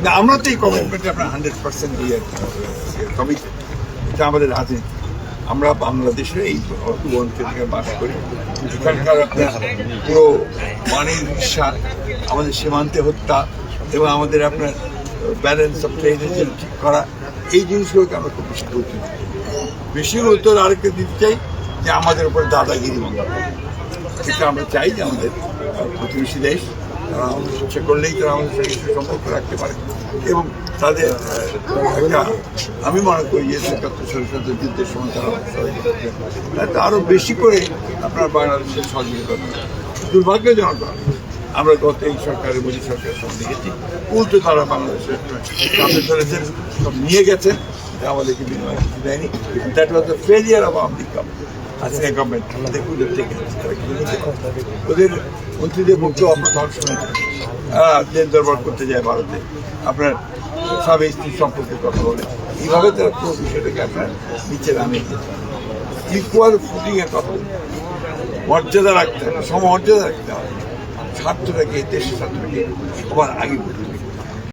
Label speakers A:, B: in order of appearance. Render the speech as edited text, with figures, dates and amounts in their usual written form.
A: না, আমরা তো এই কমিটমেন্টে আপনার 100% দিয়ে কমিটেড। এটা আমাদের রাজনীতি। আমরা বাংলাদেশে এই অঞ্চলে বাস করি। এখানকার আপনার পুরো পানির বিশ্বাস, আমাদের সীমান্তে হত্যা এবং আমাদের আপনার ব্যালেন্স অফ ট্রেডের ঠিক করা, এই জিনিসগুলোকে আমরা খুব বেশি গুরুত্ব দিই। বেশি গুরুত্ব আরেকটা দিতে চাই যে আমাদের উপরে দাদাগিরি মনে হয়। এটা আমরা চাই যে আমাদের প্রতিবেশী দেশ, তারা আমাদের ইচ্ছে করলেই তারা আমাদের সঙ্গে সম্পর্ক রাখতে পারে এবং তাদের একটা, আমি মনে করি যে ৭৭ যুদ্ধের সময় তারা সহযোগিতা আরও বেশি করে আপনার বাংলাদেশের সহযোগিতা করবে। দুর্ভাগ্যজনক আমরা গত এই সরকারের মোদী সরকারের সঙ্গে দেখেছি, উল্টো তারা বাংলাদেশের সামনে ধরেছেন, সব নিয়ে গেছেন, আমাদেরকে বিনিময় কিছু দেয়নি। That was the failure of Awami League government. দেখুন ওদের মন্ত্রীদের পক্ষে অপ্রধান শুনেছেন, জেল দরবার করতে যায় ভারতে, আপনার স্বামী স্ত্রীর সম্পর্কে কথা বলে, এইভাবে তারা পুরো বিষয়টাকে আপনার নিচে নামিয়ে দিয়েছে। ইকুয়াল ফুটিংয়ের কথা বলতে, মর্যাদা রাখতে হবে, সমমর্যাদা রাখতে হবে, স্বার্থটাকে, দেশের স্বার্থটাকে সবার আগে করতে হবে।